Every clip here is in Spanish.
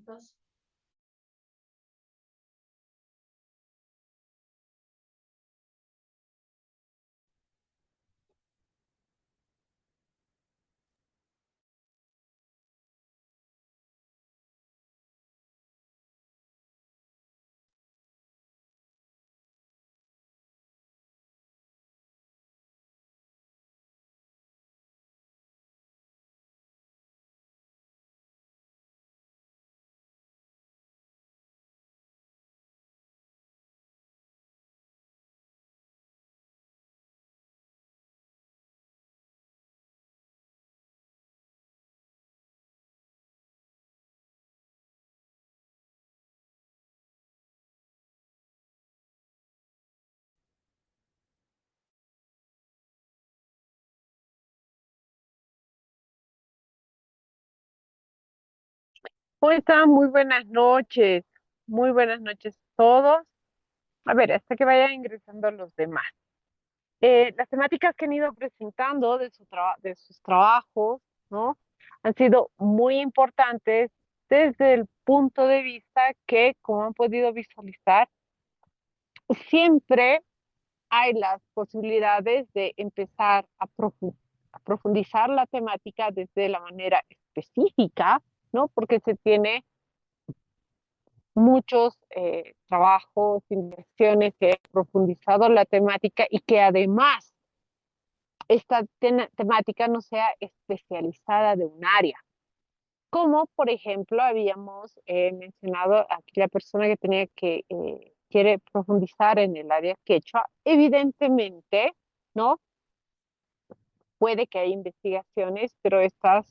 Dos. ¿Cómo están? Muy buenas noches. Muy buenas noches a todos. A ver, hasta que vayan ingresando los demás. Las temáticas que han ido presentando de sus trabajos, ¿no? Han sido muy importantes desde el punto de vista que, como han podido visualizar, siempre hay las posibilidades de empezar a profundizar la temática desde la manera específica, ¿no? Porque se tiene muchos trabajos, investigaciones que han profundizado la temática y que además esta temática no sea especializada de un área. Como por ejemplo habíamos mencionado aquí la persona que quiere profundizar en el área quechua, evidentemente, ¿no? Puede que haya investigaciones, pero estas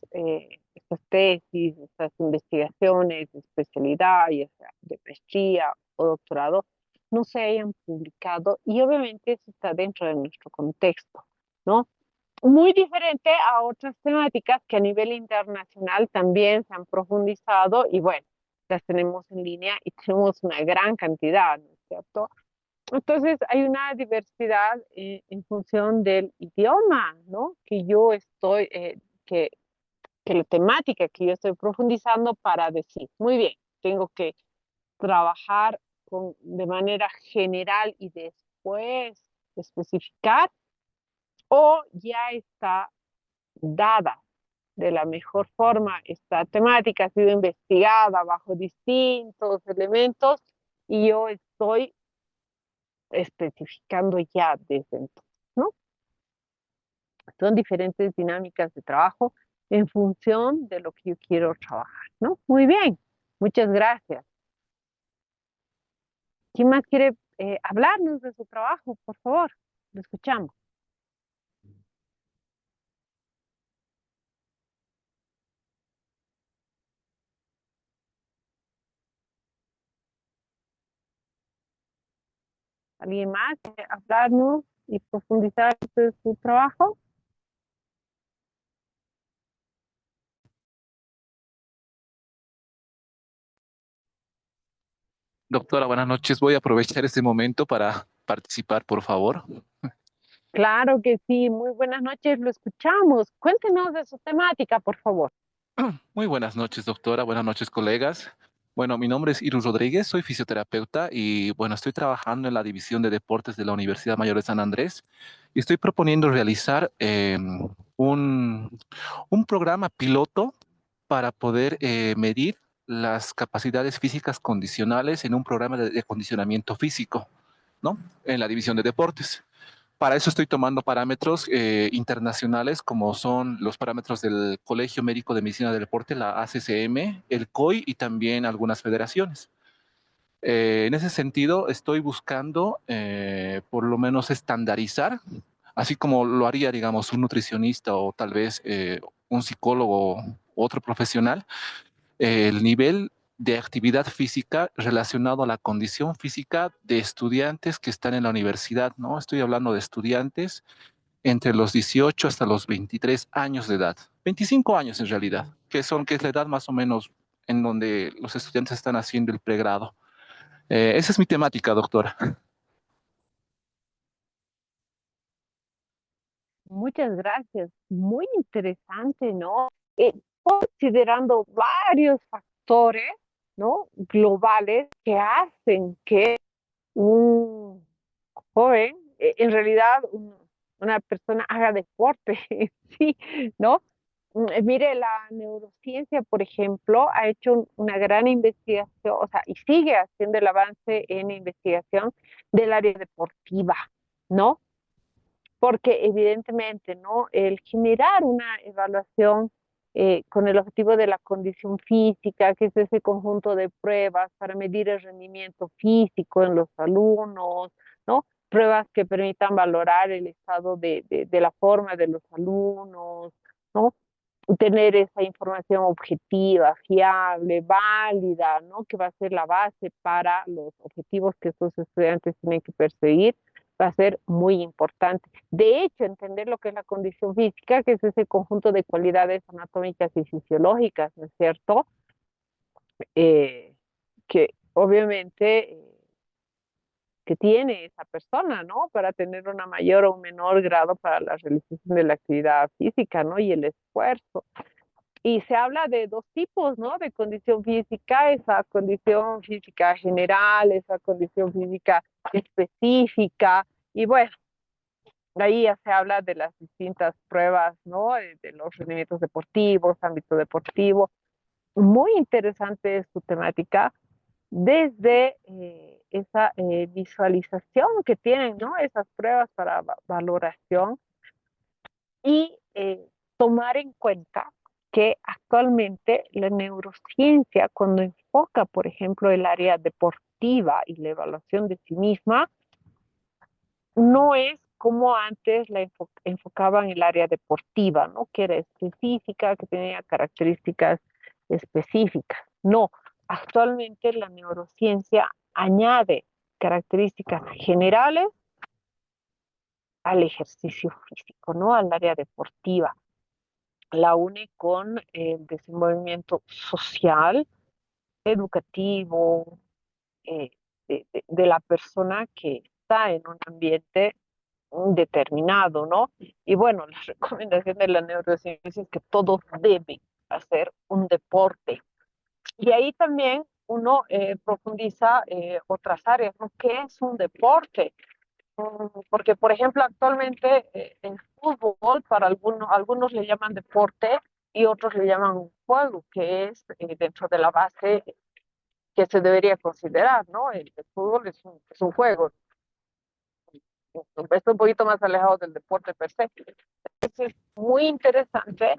tesis, estas investigaciones de especialidad, ya sea de maestría o doctorado, no se hayan publicado y obviamente eso está dentro de nuestro contexto, ¿no? Muy diferente a otras temáticas que a nivel internacional también se han profundizado y bueno, las tenemos en línea y tenemos una gran cantidad, ¿no es cierto? Entonces, hay una diversidad en función del idioma, ¿no? Que, que la temática que yo estoy profundizando para decir, muy bien, tengo que trabajar de manera general y después especificar, o ya está dada de la mejor forma. Esta temática ha sido investigada bajo distintos elementos y yo estoy especificando ya desde entonces, ¿no? Son diferentes dinámicas de trabajo en función de lo que yo quiero trabajar, ¿no? Muy bien, muchas gracias. ¿Quién más quiere hablarnos de su trabajo? Por favor, lo escuchamos. ¿Alguien más quiere hablarnos y profundizar de su trabajo? Doctora, buenas noches. Voy a aprovechar este momento para participar, por favor. Claro que sí, muy buenas noches, lo escuchamos. Cuéntenos de su temática, por favor. Muy buenas noches, doctora. Buenas noches, colegas. Bueno, mi nombre es Irus Rodríguez, soy fisioterapeuta y bueno, estoy trabajando en la División de Deportes de la Universidad Mayor de San Andrés y estoy proponiendo realizar un, un programa piloto para poder medir las capacidades físicas condicionales en un programa de acondicionamiento físico, ¿no? En la División de Deportes. Para eso estoy tomando parámetros internacionales como son los parámetros del Colegio Médico de Medicina del Deporte, la ACCM, el COI y también algunas federaciones. En ese sentido, estoy buscando por lo menos estandarizar, así como lo haría, digamos, un nutricionista o tal vez un psicólogo u otro profesional, el nivel de actividad física relacionado a la condición física de estudiantes que están en la universidad, ¿no? Estoy hablando de estudiantes entre los 18 hasta los 23 años de edad, 25 años en realidad, que es la edad más o menos en donde los estudiantes están haciendo el pregrado. Esa es mi temática, doctora. Muchas gracias. Muy interesante, ¿no? Considerando varios factores, ¿no? Globales que hacen que un joven, en realidad una persona haga deporte, sí, ¿no? Mire, la neurociencia, por ejemplo, ha hecho una gran investigación, o sea, y sigue haciendo el avance en investigación del área deportiva, ¿no? Porque evidentemente, ¿no? El generar una evaluación con el objetivo de la condición física, que es ese conjunto de pruebas para medir el rendimiento físico en los alumnos, ¿no? Pruebas que permitan valorar el estado de la forma de los alumnos, ¿no? Tener esa información objetiva, fiable, válida, ¿no? Que va a ser la base para los objetivos que estos estudiantes tienen que perseguir, va a ser muy importante. De hecho, entender lo que es la condición física, que es ese conjunto de cualidades anatómicas y fisiológicas, ¿no es cierto? Que obviamente que tiene esa persona, ¿no? Para tener una mayor o un menor grado para la realización de la actividad física, ¿no? Y el esfuerzo. Y se habla de dos tipos, ¿no? De condición física, esa condición física general, esa condición física específica. Y bueno, ahí ya se habla de las distintas pruebas, ¿no? De los rendimientos deportivos, ámbito deportivo. Muy interesante su temática desde esa visualización que tienen, ¿no? Esas pruebas para valoración y tomar en cuenta que actualmente la neurociencia, cuando enfoca, por ejemplo, el área deportiva y la evaluación de sí misma, no es como antes la enfocaban el área deportiva, ¿no? Que era específica, que tenía características específicas. No, actualmente la neurociencia añade características generales al ejercicio físico, ¿no? Al área deportiva. La une con el desenvolvimiento social, educativo, de la persona que está en un ambiente determinado, ¿no? Y bueno, la recomendación de la neurociencia es que todos deben hacer un deporte. Y ahí también uno profundiza otras áreas, ¿no? ¿Qué es un deporte? Porque, por ejemplo, actualmente el fútbol, para algunos le llaman deporte y otros le llaman un juego, que es dentro de la base que se debería considerar, ¿no? El fútbol es un juego, está un poquito más alejado del deporte per se. Es muy interesante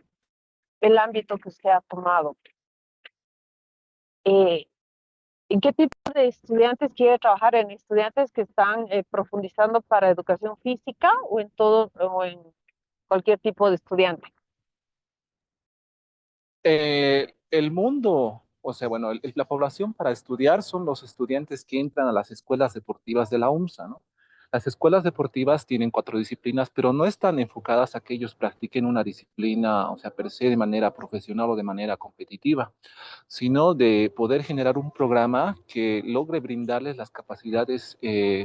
el ámbito que se ha tomado. Eh, ¿En qué tipo de estudiantes quiere trabajar? ¿En estudiantes que están profundizando para educación física o en todo o en cualquier tipo de estudiante? El mundo, o sea, bueno, la población para estudiar son los estudiantes que entran a las escuelas deportivas de la UMSA, ¿no? Las escuelas deportivas tienen cuatro disciplinas, pero no están enfocadas a que ellos practiquen una disciplina, o sea, per se de manera profesional o de manera competitiva, sino de poder generar un programa que logre brindarles las capacidades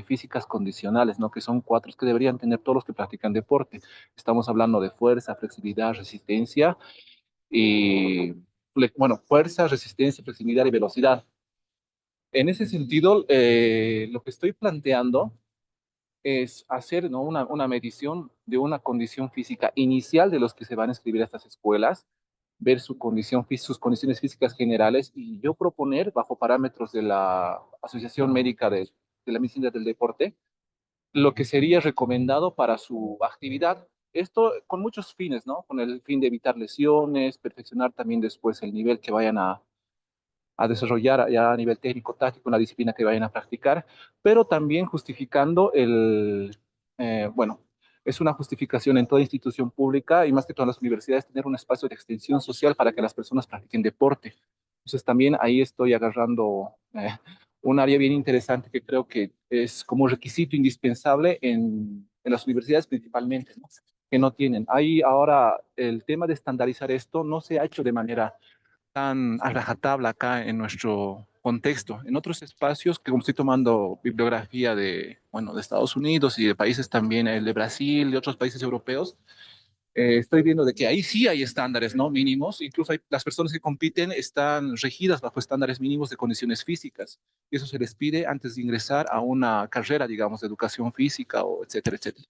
físicas condicionales, ¿no? Que son cuatro que deberían tener todos los que practican deporte. Estamos hablando de fuerza, flexibilidad, resistencia y, bueno, fuerza, resistencia, flexibilidad y velocidad. En ese sentido, lo que estoy planteando es hacer, ¿no? una medición de una condición física inicial de los que se van a inscribir a estas escuelas, ver su condición, sus condiciones físicas generales y yo proponer, bajo parámetros de la Asociación Médica de la Medicina del Deporte, lo que sería recomendado para su actividad. Esto con muchos fines, ¿no? Con el fin de evitar lesiones, perfeccionar también después el nivel que vayan a desarrollar ya a nivel técnico, táctico, en la disciplina que vayan a practicar, pero también justificando bueno, es una justificación en toda institución pública y más que todas las universidades tener un espacio de extensión social para que las personas practiquen deporte. Entonces también ahí estoy agarrando un área bien interesante que creo que es como requisito indispensable en las universidades principalmente, ¿no? Que no tienen. Ahí ahora el tema de estandarizar esto no se ha hecho de manera tan a rajatabla acá en nuestro contexto. En otros espacios, que como estoy tomando bibliografía de, bueno, de Estados Unidos y de países también, el de Brasil y otros países europeos, Estoy viendo de que ahí sí hay estándares, ¿no? Mínimos. Incluso las personas que compiten están regidas bajo estándares mínimos de condiciones físicas. Y eso se les pide antes de ingresar a una carrera, digamos, de educación física o etcétera, etcétera.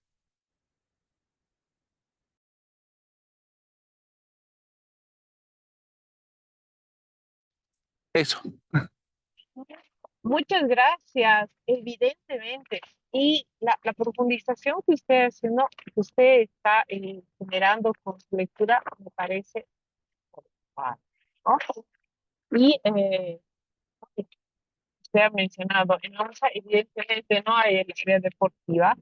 Eso. Muchas gracias, evidentemente. Y la profundización que usted haciendo, que usted está generando con su lectura, me parece adecuada, ¿no? Y usted ha mencionado, en ONSA evidentemente no hay el área deportiva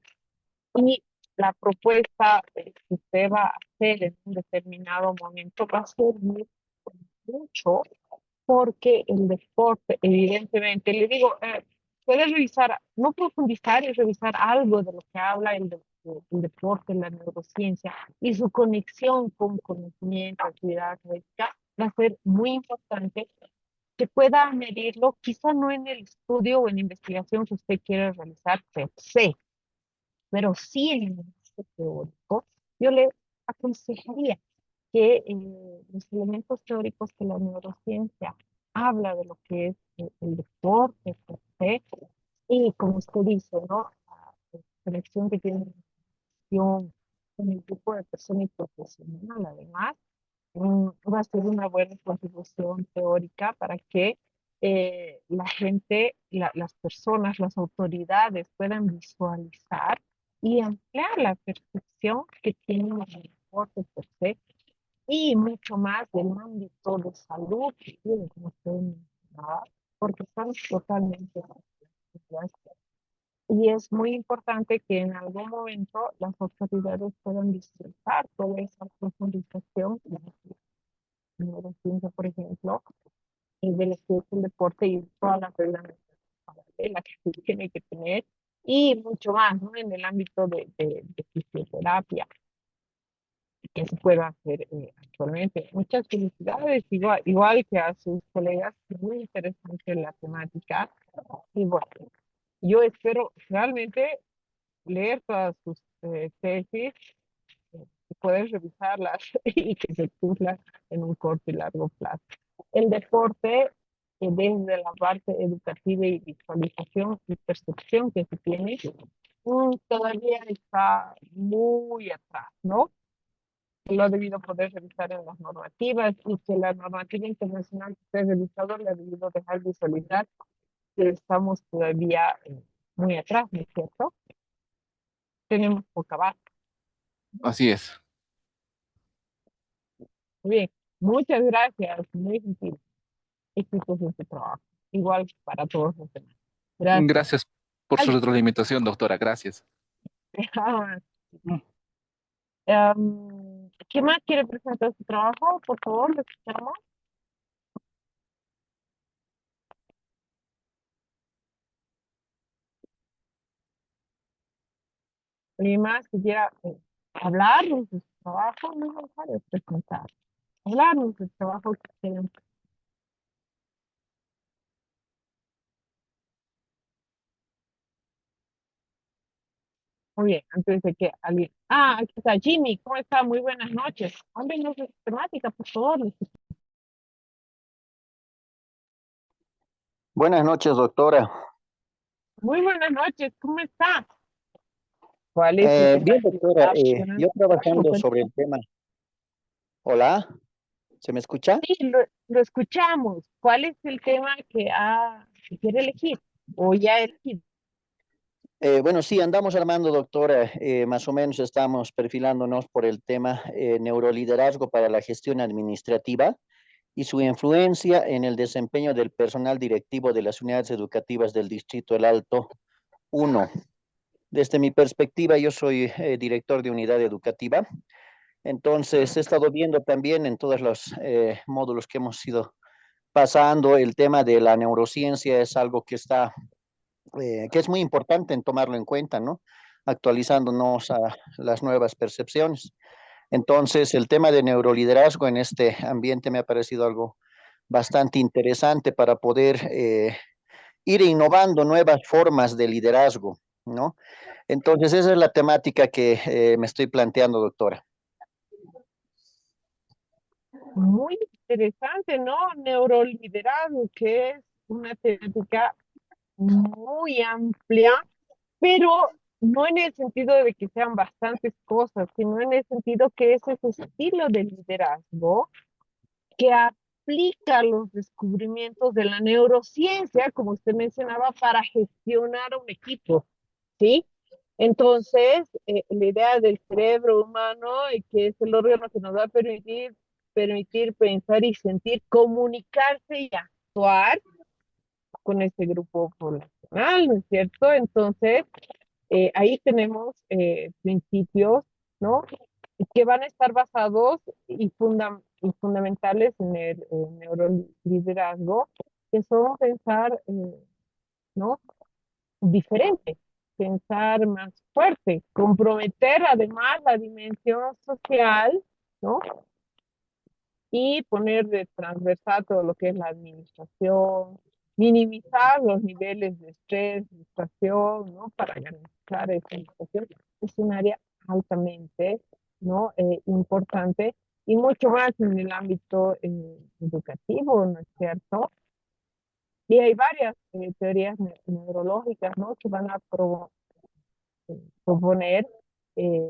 y la propuesta que usted va a hacer en un determinado momento va a ser mucho porque el deporte, evidentemente, le digo, puedes revisar, no profundizar y revisar algo de lo que habla el deporte, la neurociencia y su conexión con conocimiento, actividad física, va a ser muy importante que pueda medirlo, quizá no en el estudio o en investigación que usted quiere realizar per se, pero sí en el análisis teórico. Yo le aconsejaría que los elementos teóricos que la neurociencia habla de lo que es el deporte, per se, y como usted dice, ¿no? La conexión que tiene con el grupo de personas y profesional, además, va a ser una buena contribución teórica para que la gente, las personas, las autoridades puedan visualizar y ampliar la percepción que tienen el deporte per se y mucho más del ámbito de salud que tienen, como usted mencionaba, porque están totalmente asociadas. Y es muy importante que en algún momento las autoridades puedan disfrutar toda esa profundización de la neurociencia, por ejemplo, y de lo que es el deporte y todas las reglamentaciones la que se tiene que tener, y mucho más, ¿no? En el ámbito de fisioterapia que se puede hacer actualmente. Muchas felicidades, igual que a sus colegas, muy interesante la temática. Y bueno, yo espero realmente leer todas sus tesis, y poder revisarlas y que se cumplan en un corto y largo plazo. El deporte, desde la parte educativa y visualización y percepción que se tiene, todavía está muy atrás, ¿no? Lo ha debido poder revisar en las normativas y que la normativa internacional que usted ha revisado le ha debido dejar visualizar que estamos todavía muy atrás, ¿no es cierto? Tenemos poca base. Así es. Muy bien, muchas gracias, muy gentil. Éxitos en su trabajo. Igual para todos los demás. Gracias. Gracias por su Ay, retroalimentación, doctora. Gracias. ¿qué más quiere presentar su trabajo? Por favor, lo escuchamos. ¿Alguien más que quiera hablarnos de su trabajo? No es necesario presentar. Hablarnos del trabajo que quieren. Muy bien, antes de que alguien... Ah, aquí está Jimmy. ¿Cómo está? Muy buenas noches. Háblenos de su temática, por favor. Buenas noches, doctora. Muy buenas noches. ¿Cómo está? ¿Cuál es el tema Bien, que doctora, está mencionando? yo trabajando sobre el tema. Hola, ¿se me escucha? Sí, lo escuchamos. ¿Cuál es el tema que quiere elegir? ¿O ya elegido? Bueno, sí, andamos armando, doctora. Más o menos estamos perfilándonos por el tema neuroliderazgo para la gestión administrativa y su influencia en el desempeño del personal directivo de las unidades educativas del Distrito del Alto 1. Desde mi perspectiva, yo soy director de unidad educativa. Entonces, he estado viendo también en todos los módulos que hemos ido pasando, el tema de la neurociencia es algo que está, que es muy importante en tomarlo en cuenta, ¿no? Actualizándonos a las nuevas percepciones. Entonces, el tema de neuroliderazgo en este ambiente me ha parecido algo bastante interesante para poder ir innovando nuevas formas de liderazgo, ¿no? Entonces, esa es la temática que me estoy planteando, doctora. muy interesante, ¿no? Neuroliderazgo, que es una temática muy amplia, pero no en el sentido de que sean bastantes cosas, sino en el sentido que es ese estilo de liderazgo que aplica los descubrimientos de la neurociencia, como usted mencionaba, para gestionar un equipo, ¿sí? Entonces, la idea del cerebro humano, que es el órgano que nos va a permitir pensar y sentir, comunicarse y actuar con ese grupo poblacional, ¿no es cierto? Entonces, ahí tenemos principios, ¿no? Que van a estar basados y fundamentales en el neuroliderazgo, que son pensar, ¿no? Diferente, pensar más fuerte, comprometer además la dimensión social, ¿no? Y poner de transversal todo lo que es la administración, minimizar los niveles de estrés, frustración, ¿no? Para garantizar esa administración. Es un área altamente, ¿no? Importante y mucho más en el ámbito educativo, ¿no es cierto? Y hay varias teorías neurológicas, ¿no? Que van a proponer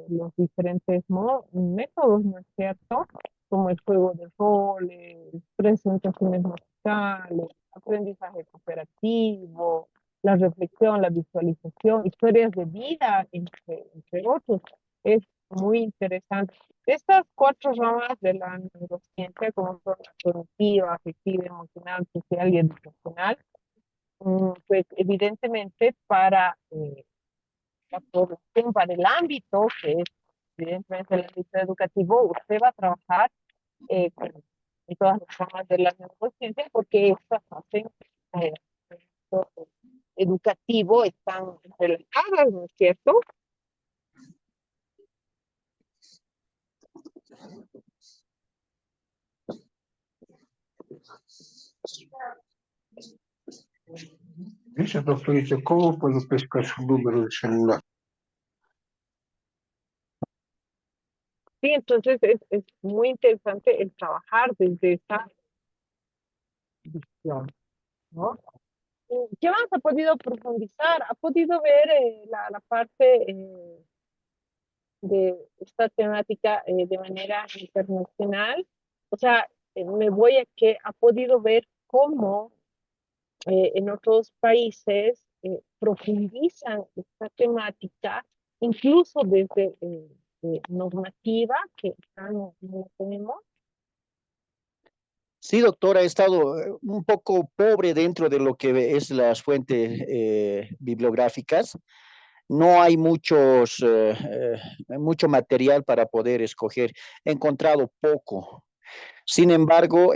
los diferentes métodos, ¿no es cierto? Como el juego de roles, presentaciones musicales, aprendizaje cooperativo, la reflexión, la visualización, historias de vida, entre otros. Es muy interesante. Estas cuatro ramas de la neurociencia, como son la cognitiva, afectiva, emocional, social y educacional, pues evidentemente para la producción para el ámbito, que es evidentemente el ámbito educativo, usted va a trabajar en todas las formas de la neurociencia porque estas hacen el ámbito educativo, están relacionadas, ¿no es cierto? Dice, doctorita, ¿cómo puedo pescar su número de celular? Sí, entonces es muy interesante el trabajar desde esa visión, ¿no? ¿Qué más ha podido profundizar? ¿Ha podido ver la parte de esta temática de manera internacional? O sea, me voy a que ha podido ver cómo en otros países profundizan esta temática, incluso desde normativa, que acá no la tenemos. Sí, doctora, he estado un poco pobre dentro de lo que es las fuentes bibliográficas. No hay mucho material para poder escoger. He encontrado poco. Sin embargo,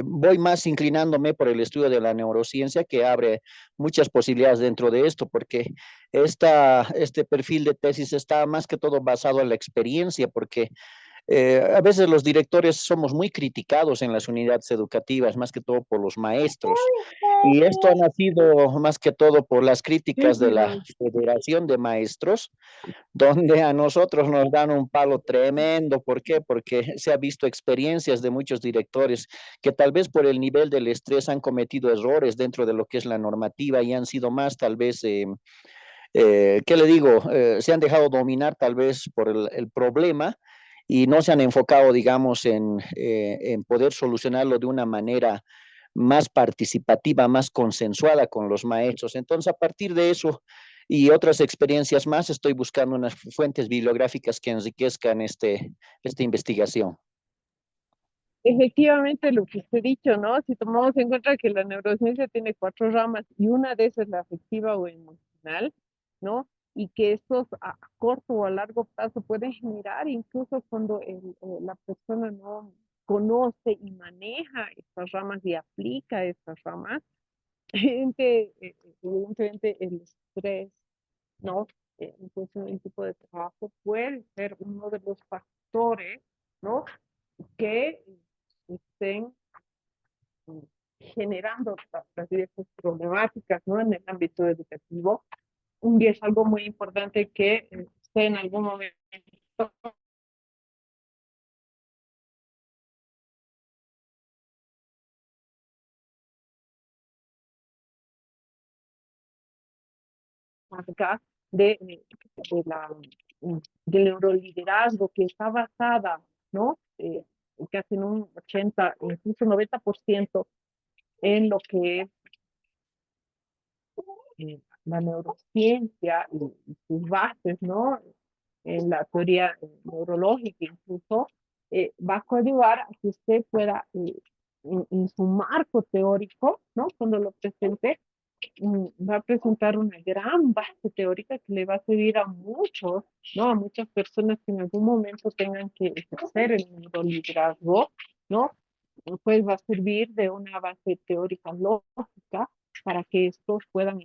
voy más inclinándome por el estudio de la neurociencia, que abre muchas posibilidades dentro de esto, porque este perfil de tesis está más que todo basado en la experiencia, porque a veces los directores somos muy criticados en las unidades educativas, más que todo por los maestros. Y esto ha nacido más que todo por las críticas de la Ujú. Federación de Maestros, donde a nosotros nos dan un palo tremendo. ¿Por qué? Porque se ha visto experiencias de muchos directores que tal vez por el nivel del estrés han cometido errores dentro de lo que es la normativa y han sido más tal vez, ¿qué le digo? Se han dejado dominar tal vez por el problema y no se han enfocado, digamos, en poder solucionarlo de una manera más participativa, más consensuada con los maestros. Entonces, a partir de eso y otras experiencias más, estoy buscando unas fuentes bibliográficas que enriquezcan esta investigación. Efectivamente, lo que usted ha dicho, ¿no? Si tomamos en cuenta que la neurociencia tiene cuatro ramas y una de esas es la afectiva o emocional, ¿no? Y que estos a corto o a largo plazo pueden generar incluso cuando la persona no conoce y maneja estas ramas y aplica estas ramas, evidentemente el estrés, ¿no? Entonces, el tipo de trabajo puede ser uno de los factores, ¿no? Que estén generando las diversas problemáticas, ¿no? En el ámbito educativo. Y es algo muy importante que usted en algún momento carga de la, del neuroliderazgo que está basada, ¿no? Casi en un 80, incluso 90% en lo que es la neurociencia y sus bases, ¿no? En la teoría neurológica incluso, va a coadyuvar a que usted pueda, en su marco teórico, ¿no? Cuando lo presente, va a presentar una gran base teórica que le va a servir a muchos, ¿no? A muchas personas que en algún momento tengan que ejercer el neuroliderazgo, ¿no? Pues va a servir de una base teórica lógica para que estos puedan.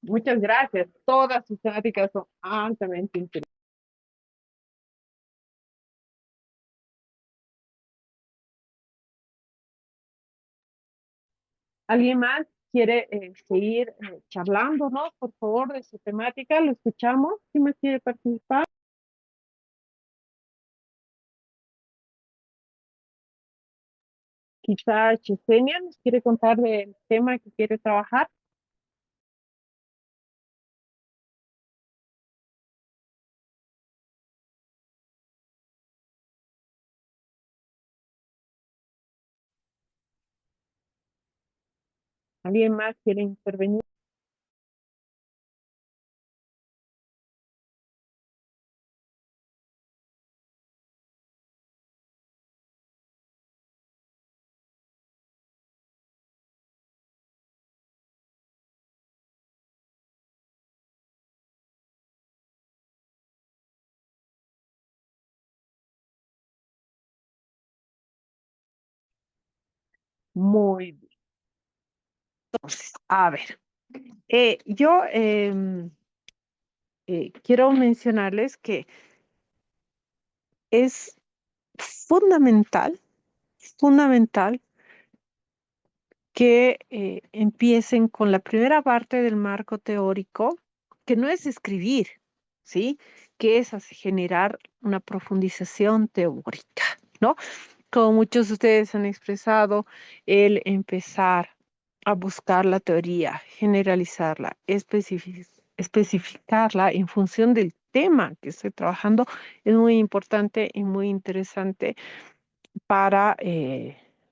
Muchas gracias. Todas sus temáticas son altamente interesantes. ¿Alguien más quiere seguir charlando, no? Por favor, de su temática, lo escuchamos. ¿Quién más quiere participar? Quizá Chesenia nos quiere contar del tema que quiere trabajar. ¿Alguien más quiere intervenir? Muy bien. Entonces, a ver, yo quiero mencionarles que es fundamental, fundamental que empiecen con la primera parte del marco teórico, que no es escribir, ¿sí? Que es generar una profundización teórica, ¿no? Como muchos de ustedes han expresado, el empezar a buscar la teoría, generalizarla, especificarla en función del tema que estoy trabajando es muy importante y muy interesante para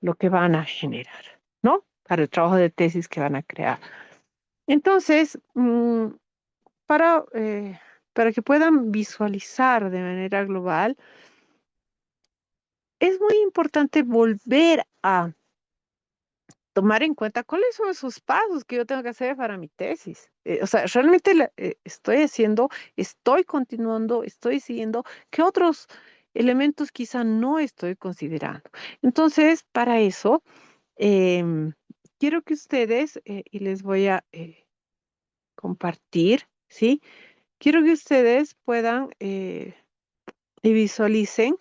lo que van a generar, ¿no? Para el trabajo de tesis que van a crear. Entonces, para que puedan visualizar de manera global, es muy importante volver a tomar en cuenta cuáles son esos pasos que yo tengo que hacer para mi tesis. O sea, realmente estoy haciendo, estoy continuando, estoy siguiendo, ¿qué otros elementos quizá no estoy considerando? Entonces, para eso, em, quiero que ustedes, y les voy a compartir, ¿sí? Quiero que ustedes puedan y visualicen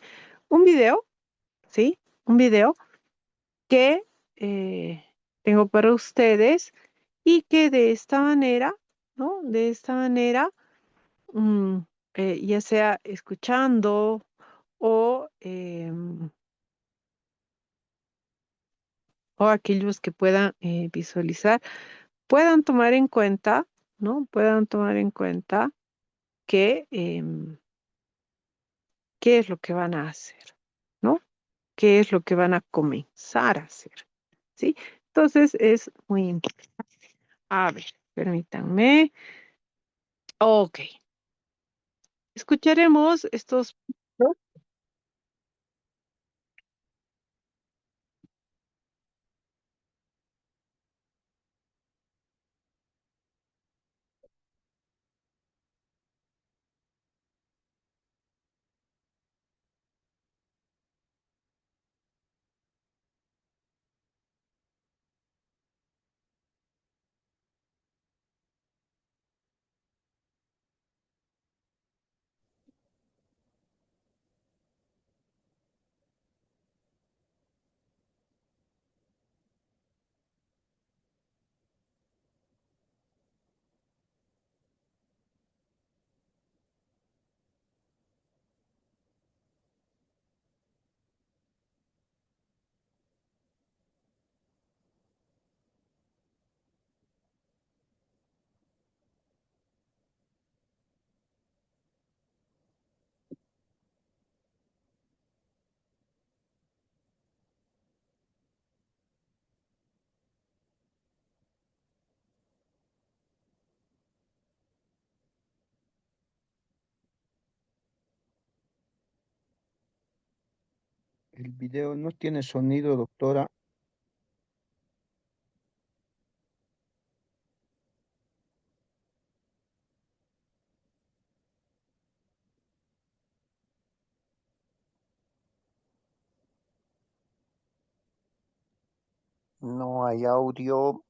un video, ¿sí? Un video que tengo para ustedes y que de esta manera, ¿no? De esta manera, mm, ya sea escuchando o, o aquellos que puedan visualizar, puedan tomar en cuenta, ¿no? Puedan tomar en cuenta que, qué es lo que van a hacer, ¿no? ¿Qué es lo que van a comenzar a hacer? ¿Sí? Entonces es muy importante. A ver, permítanme. Ok. Escucharemos estos. ¿No? El video no tiene sonido, doctora. No hay audio.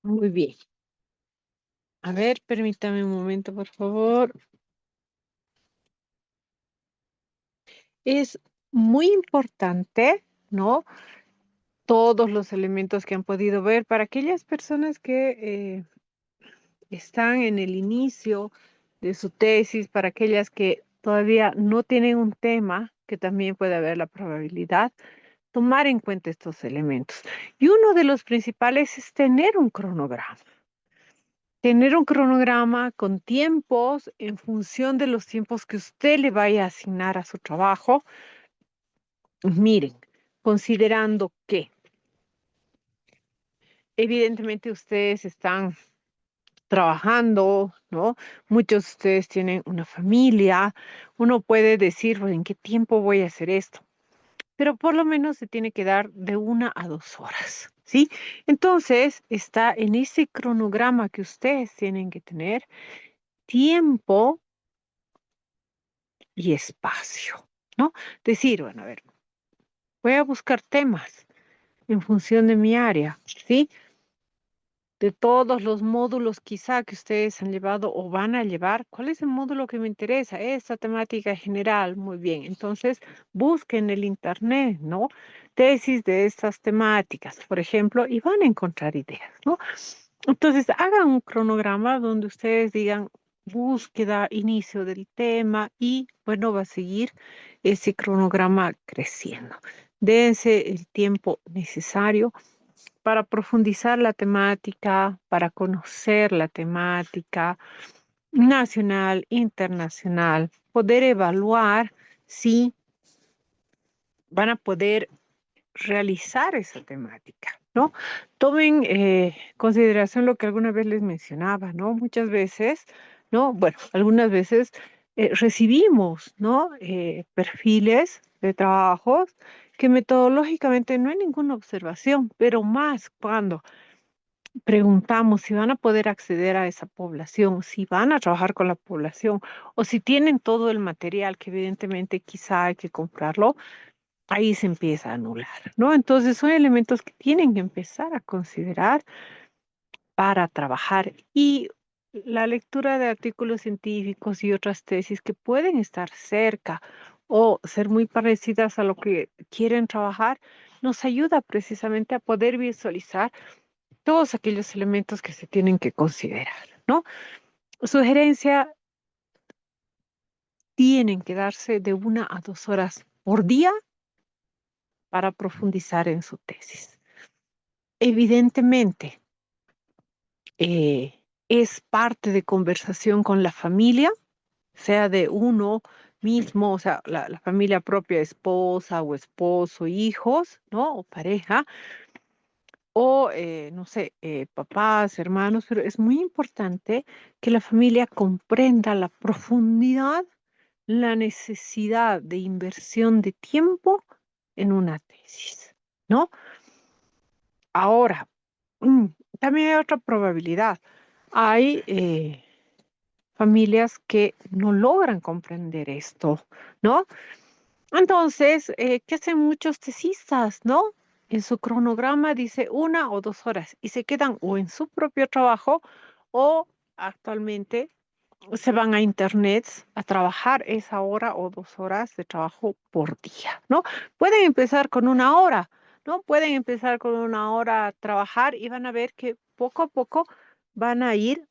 Muy bien. A ver, permítame un momento, por favor. Es muy importante, ¿no? Todos los elementos que han podido ver para aquellas personas que están en el inicio de su tesis, para aquellas que todavía no tienen un tema, que también puede haber la probabilidad, tomar en cuenta estos elementos. Y uno de los principales es tener un cronograma. Tener un cronograma con tiempos en función de los tiempos que usted le vaya a asignar a su trabajo. Miren, considerando que evidentemente ustedes están trabajando, ¿no? Muchos de ustedes tienen una familia. Uno puede decir, "Bueno, ¿en qué tiempo voy a hacer esto?" Pero por lo menos se tiene que dar de 1 a 2 horas, ¿sí? Entonces, está en ese cronograma que ustedes tienen que tener tiempo y espacio, ¿no? Decir, bueno, a ver, voy a buscar temas en función de mi área, ¿sí? De todos los módulos quizá que ustedes han llevado o van a llevar, ¿cuál es el módulo que me interesa? Esta temática general, muy bien. Entonces, busquen en el internet, ¿no? Tesis de estas temáticas, por ejemplo, y van a encontrar ideas, ¿no? Entonces, hagan un cronograma donde ustedes digan búsqueda, inicio del tema y, bueno, va a seguir ese cronograma creciendo. Dense el tiempo necesario para profundizar la temática, para conocer la temática nacional, internacional, poder evaluar si van a poder realizar esa temática, ¿no? Tomen consideración lo que alguna vez les mencionaba, ¿no? Muchas veces, ¿no? Bueno, algunas veces recibimos, ¿no? Perfiles de trabajos que metodológicamente no hay ninguna observación, pero más cuando preguntamos si van a poder acceder a esa población, si van a trabajar con la población o si tienen todo el material que evidentemente quizá hay que comprarlo, ahí se empieza a anular, ¿no? Entonces son elementos que tienen que empezar a considerar para trabajar y la lectura de artículos científicos y otras tesis que pueden estar cerca o ser muy parecidas a lo que quieren trabajar, nos ayuda precisamente a poder visualizar todos aquellos elementos que se tienen que considerar, ¿no? Sugerencia, tienen que darse de 1 a 2 horas por día para profundizar en su tesis. Evidentemente, es parte de conversación con la familia, sea de uno mismo, o sea, la familia propia, esposa o esposo, hijos, ¿no? O pareja, o, no sé, papás, hermanos, pero es muy importante que la familia comprenda la profundidad, la necesidad de inversión de tiempo en una tesis, ¿no? Ahora, mm, también hay otra probabilidad. Hay familias que no logran comprender esto, ¿no? Entonces, ¿qué hacen muchos tesistas, no? En su cronograma dice 1 o 2 horas y se quedan o en su propio trabajo o actualmente se van a internet a trabajar esa 1 o 2 horas de trabajo por día, ¿no? Pueden empezar con 1 hora, ¿no? Pueden empezar con 1 hora a trabajar y van a ver que poco a poco van a ir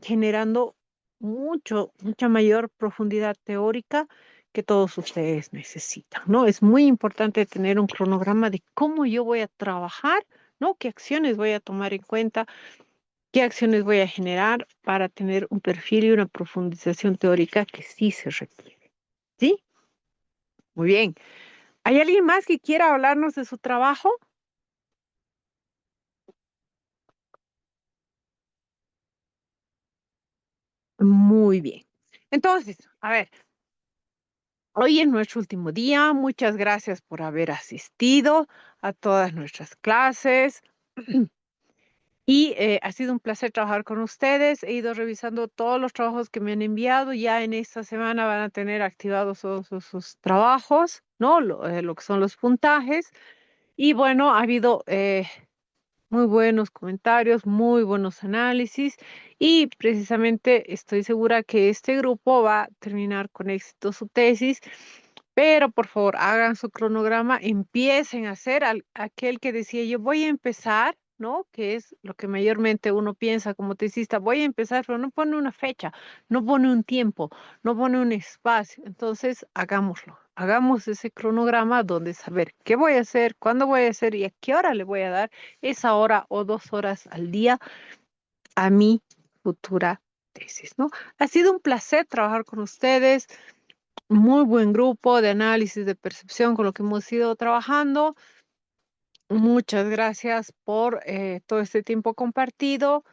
generando mucha mayor profundidad teórica que todos ustedes necesitan, ¿no? Es muy importante tener un cronograma de cómo yo voy a trabajar, ¿no? ¿Qué acciones voy a tomar en cuenta? ¿Qué acciones voy a generar para tener un perfil y una profundización teórica que sí se requiere? ¿Sí? Muy bien. ¿Hay alguien más que quiera hablarnos de su trabajo? Muy bien. Entonces, a ver, hoy es nuestro último día. Muchas gracias por haber asistido a todas nuestras clases. Y ha sido un placer trabajar con ustedes. He ido revisando todos los trabajos que me han enviado. Ya en esta semana van a tener activados todos sus trabajos, ¿no? Lo que son los puntajes. Y bueno, ha habido muy buenos comentarios, muy buenos análisis. Y precisamente estoy segura que este grupo va a terminar con éxito su tesis. Pero por favor, hagan su cronograma, empiecen a hacer aquel que decía yo voy a empezar, ¿no? Que es lo que mayormente uno piensa como tesista, voy a empezar, pero no pone una fecha, no pone un tiempo, no pone un espacio. Entonces, hagámoslo. Hagamos ese cronograma donde saber qué voy a hacer, cuándo voy a hacer y a qué hora le voy a dar esa 1 o 2 horas al día a mi futura tesis, ¿no? Ha sido un placer trabajar con ustedes. Muy buen grupo de análisis de percepción con lo que hemos ido trabajando. Muchas gracias por todo este tiempo compartido.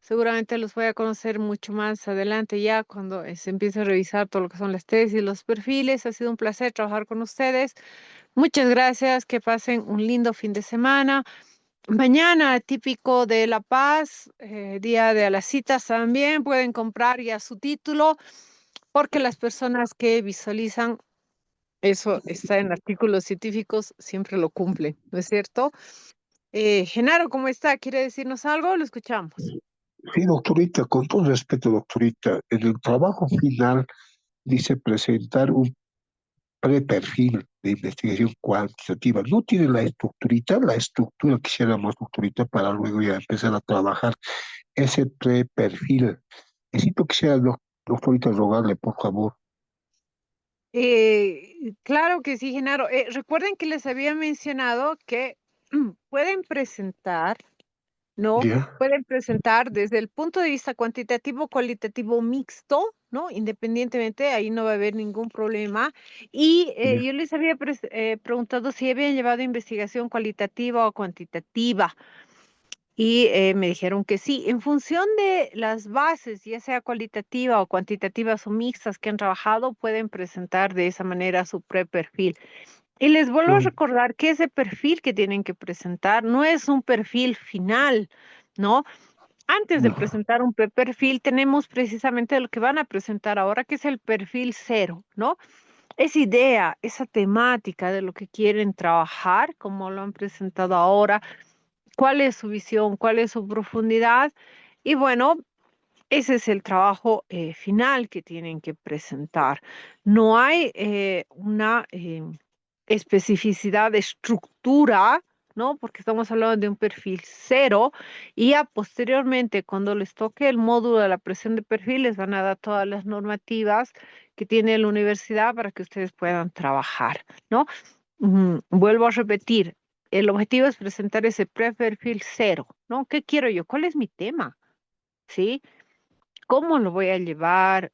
Seguramente los voy a conocer mucho más adelante ya cuando se empiece a revisar todo lo que son las tesis y los perfiles. Ha sido un placer trabajar con ustedes. Muchas gracias. Que pasen un lindo fin de semana. Mañana, típico de La Paz, día de las citas también, pueden comprar ya su título porque las personas que visualizan eso está en artículos científicos, siempre lo cumple, ¿no es cierto? Genaro, ¿cómo está? ¿Quiere decirnos algo? Lo escuchamos. Sí, doctorita, con todo respeto, doctorita, en el trabajo final dice presentar un preperfil de investigación cuantitativa. No tiene la estructura quisiéramos, doctorita, para luego ya empezar a trabajar ese preperfil. Necesito que sea, doctorita, rogarle, por favor. Claro que sí, Genaro. Recuerden que les había mencionado que pueden presentar, ¿no? ¿Ya? Pueden presentar desde el punto de vista cuantitativo, cualitativo mixto, ¿no? Independientemente, ahí no va a haber ningún problema. Y ¿Ya? yo les había preguntado si habían llevado investigación cualitativa o cuantitativa. Y me dijeron que sí, en función de las bases, ya sea cualitativa o cuantitativas o mixtas que han trabajado, pueden presentar de esa manera su pre-perfil. Y les vuelvo a Mm, recordar que ese perfil que tienen que presentar no es un perfil final, ¿no? Antes de mm, presentar un pre-perfil, tenemos precisamente lo que van a presentar ahora, que es el perfil cero, ¿no? Esa idea, esa temática de lo que quieren trabajar, como lo han presentado ahora, cuál es su visión, cuál es su profundidad. Y bueno, ese es el trabajo final que tienen que presentar. No hay una especificidad de estructura, ¿no? Porque estamos hablando de un perfil cero y ya posteriormente, cuando les toque el módulo de la presión de perfil, les van a dar todas las normativas que tiene la universidad para que ustedes puedan trabajar, ¿no? Vuelvo a repetir, el objetivo es presentar ese pre-perfil cero, ¿no? ¿Qué quiero yo? ¿Cuál es mi tema? ¿Sí? ¿Cómo lo voy a llevar?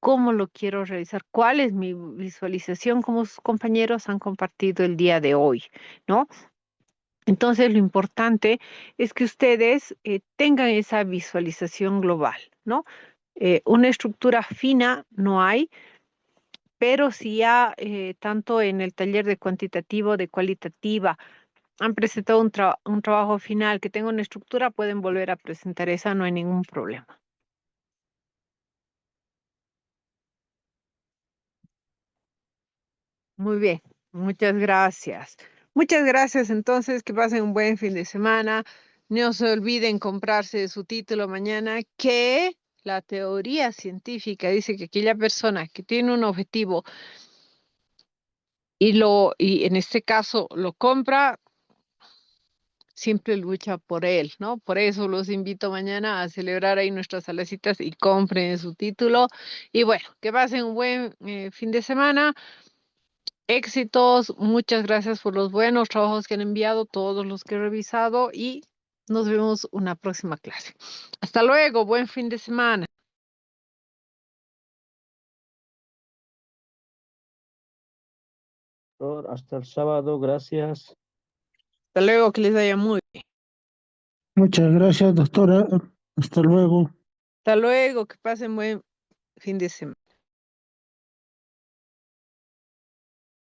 ¿Cómo lo quiero realizar? ¿Cuál es mi visualización? Como sus compañeros han compartido el día de hoy, ¿no? Entonces, lo importante es que ustedes tengan esa visualización global, ¿no? Una estructura fina no hay, pero si ya tanto en el taller de cuantitativo, de cualitativa, han presentado un trabajo final que tenga una estructura, pueden volver a presentar esa, no hay ningún problema. Muy bien, muchas gracias. Muchas gracias entonces, que pasen un buen fin de semana. No se olviden comprarse su título mañana, que la teoría científica dice que aquella persona que tiene un objetivo y en este caso lo compra, siempre lucha por él, ¿no? Por eso los invito mañana a celebrar ahí nuestras salecitas y compren su título. Y bueno, que pasen un buen fin de semana. Éxitos, muchas gracias por los buenos trabajos que han enviado, todos los que he revisado y nos vemos una próxima clase. Hasta luego, buen fin de semana. Doctor, hasta el sábado, gracias. Hasta luego, que les vaya muy bien. Muchas gracias, doctora. Hasta luego. Hasta luego, que pasen buen fin de semana.